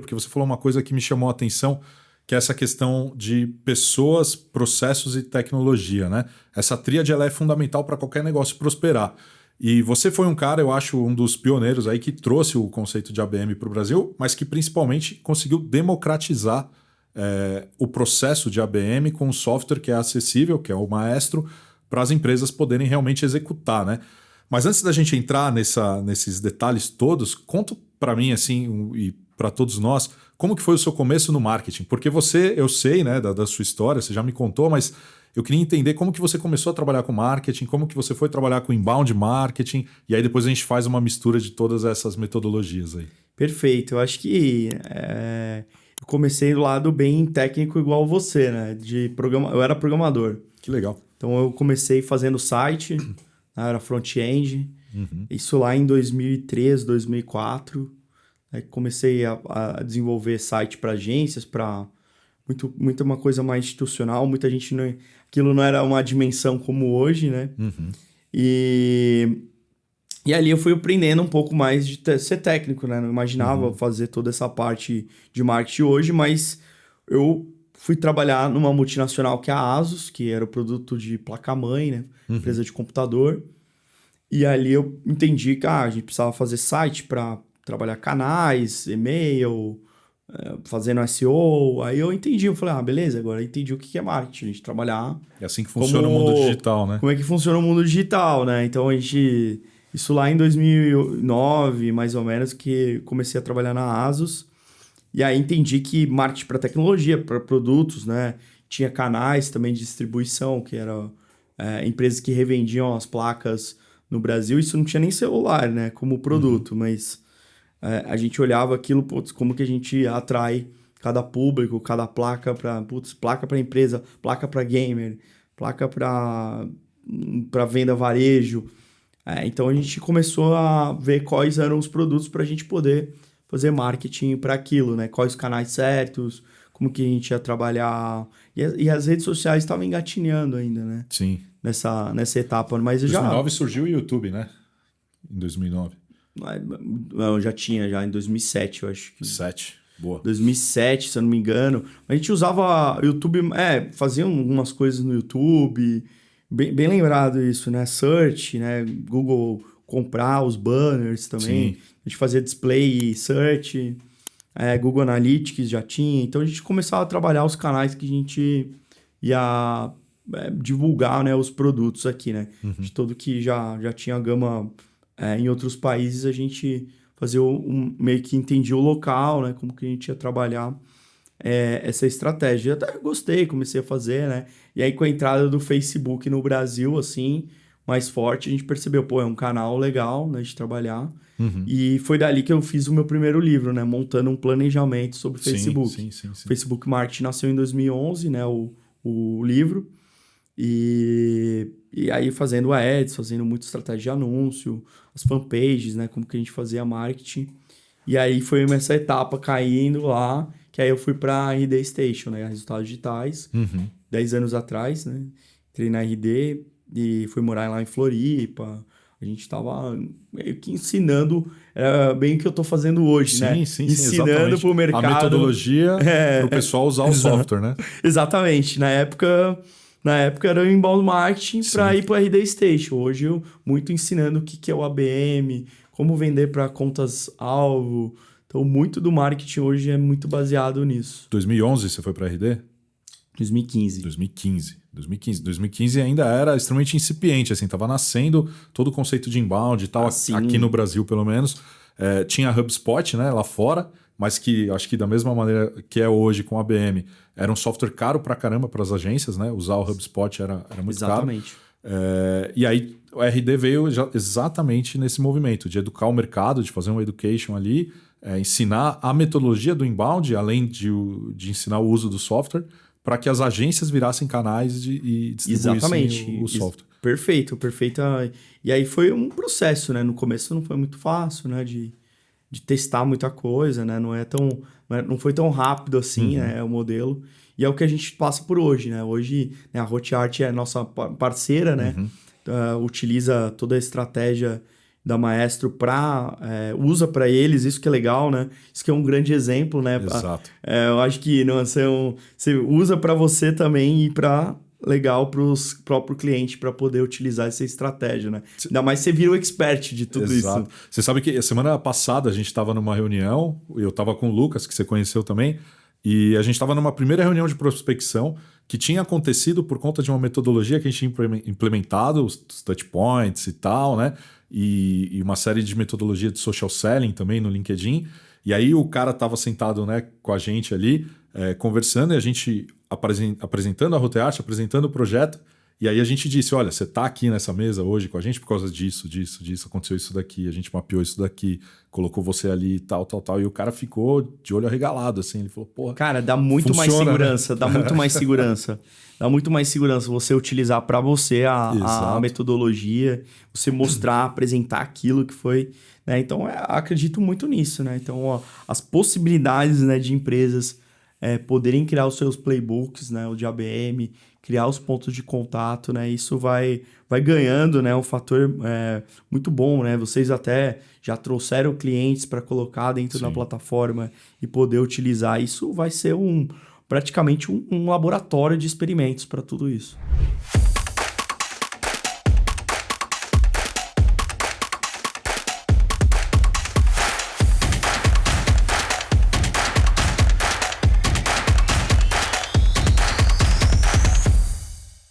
porque você falou uma coisa que me chamou a atenção, que é essa questão de pessoas, processos e tecnologia, né? Essa tríade ela é fundamental para qualquer negócio prosperar. E você foi um cara, eu acho, um dos pioneiros aí que trouxe o conceito de ABM para o Brasil, mas que principalmente conseguiu democratizar o processo de ABM com um software que é acessível, que é o Maestro, para as empresas poderem realmente executar, né? Mas antes da gente entrar nesses detalhes todos, conta para mim assim e para todos nós, como que foi o seu começo no marketing? Porque você, eu sei, né, da sua história, você já me contou, mas eu queria entender como que você começou a trabalhar com marketing, como que você foi trabalhar com inbound marketing, e aí depois a gente faz uma mistura de todas essas metodologias aí. Perfeito. Eu acho que eu comecei do lado bem técnico igual você, né? Eu era programador. Que legal. Então eu comecei fazendo site, né? Era front-end. Uhum. Isso lá em 2003, 2004. Aí comecei a desenvolver site para agências, para muito uma coisa mais institucional. Muita gente aquilo não era uma dimensão como hoje, né? Uhum. E ali eu fui aprendendo um pouco mais de ser técnico, né? Não imaginava fazer toda essa parte de marketing hoje, mas eu fui trabalhar numa multinacional que é a ASUS, que era o produto de placa-mãe, né? Empresa de computador. E ali eu entendi que a gente precisava fazer site para trabalhar canais, e-mail, fazendo SEO. Aí eu entendi, eu falei, beleza, agora eu entendi o que é marketing, a gente trabalhar... É assim que funciona o mundo digital, né? Como é que funciona o mundo digital, né? Então isso lá em 2009, mais ou menos, que comecei a trabalhar na ASUS. E aí entendi que marketing para tecnologia, para produtos, né? Tinha canais também de distribuição, que eram empresas que revendiam as placas no Brasil. Isso não tinha nem celular, né? Como produto, mas a gente olhava aquilo, como que a gente atrai cada público, cada placa para... placa para empresa, placa para gamer, placa para venda varejo. Então a gente começou a ver quais eram os produtos para a gente poder fazer marketing para aquilo, né? Quais os canais certos, como que a gente ia trabalhar. E as redes sociais estavam engatinhando ainda, né? Sim. Nessa etapa. Mas Em 2009 surgiu o YouTube, né? Em 2009. Eu já tinha, já em 2007, eu acho que. 7. Boa. 2007, se eu não me engano. A gente usava YouTube, fazia algumas coisas no YouTube. Bem lembrado isso, né? Search, né? Google comprar os banners também. Sim. A gente fazia display, search, Google Analytics já tinha. Então a gente começava a trabalhar os canais que a gente ia divulgar, né, os produtos aqui, né? De todo que já tinha a gama em outros países, a gente fazia meio que entendia o local, né? Como que a gente ia trabalhar essa estratégia. Eu até gostei, comecei a fazer, né? E aí com a entrada do Facebook no Brasil, assim, mais forte, a gente percebeu, é um canal legal, né, de trabalhar. E foi dali que eu fiz o meu primeiro livro, né? Montando um planejamento sobre o Facebook. Sim. Facebook Marketing nasceu em 2011, né? O livro. E aí fazendo ads, fazendo muita estratégia de anúncio, as fanpages, né? Como que a gente fazia marketing. E aí foi essa etapa caindo lá, que aí eu fui para a RD Station, né? Resultados digitais, 10 anos atrás, né? Entrei na RD e fui morar lá em Floripa. A gente estava meio que ensinando, bem o que eu estou fazendo hoje, né? Sim, Ensinando para o mercado. A metodologia para o pessoal usar o software, né? Exatamente. Na época era o inbound marketing para ir para a RD Station. Hoje eu muito ensinando o que é o ABM, como vender para contas-alvo. Então, muito do marketing hoje é muito baseado nisso. 2011 você foi para a RD? 2015. 2015 ainda era extremamente incipiente, assim, estava nascendo todo o conceito de inbound e tal, aqui no Brasil pelo menos. Tinha HubSpot, né, lá fora, mas que acho que da mesma maneira que é hoje com a ABM, era um software caro pra caramba para as agências, né? Usar o HubSpot era muito Exatamente. caro. E aí o RD veio exatamente nesse movimento de educar o mercado, de fazer um education ali, ensinar a metodologia do inbound, além de ensinar o uso do software, para que as agências virassem canais e distribuíssem o software. Perfeito. E aí foi um processo, né? No começo não foi muito fácil, né? De testar muita coisa, né? Não foi tão rápido assim, né? O modelo. E é o que a gente passa por hoje, né? Hoje, né, a Hotjar é nossa parceira, né? Utiliza toda a estratégia da Maestro usa para eles, isso que é legal, né? Isso que é um grande exemplo, né? Exato. Eu acho que não, você usa para você também e para legal para os próprios clientes para poder utilizar essa estratégia, né? Ainda mais você vira o expert de tudo Exato. isso. Você sabe que a semana passada a gente estava numa reunião, eu estava com o Lucas, que você conheceu também, e a gente estava numa primeira reunião de prospecção que tinha acontecido por conta de uma metodologia que a gente tinha implementado, os touch points e tal, né? E uma série de metodologia de social selling também no LinkedIn. E aí o cara estava sentado, né, com a gente ali, conversando, e a gente apresentando a Rotearte, apresentando o projeto. E aí a gente disse, olha, você está aqui nessa mesa hoje com a gente por causa disso, aconteceu isso daqui, a gente mapeou isso daqui, colocou você ali, tal. E o cara ficou de olho arregalado, assim, ele falou, porra... Cara, dá muito mais segurança, né? Dá muito mais segurança. Dá muito mais segurança você utilizar para você a metodologia, você mostrar, apresentar aquilo que foi... Né? Então, acredito muito nisso, né? Então, ó, as possibilidades, né, de empresas poderem criar os seus playbooks, né, o de ABM, criar os pontos de contato, né? Isso vai ganhando, né, um fator muito bom, né? Vocês até já trouxeram clientes para colocar dentro da plataforma e poder utilizar. Isso vai ser praticamente um laboratório de experimentos para tudo isso.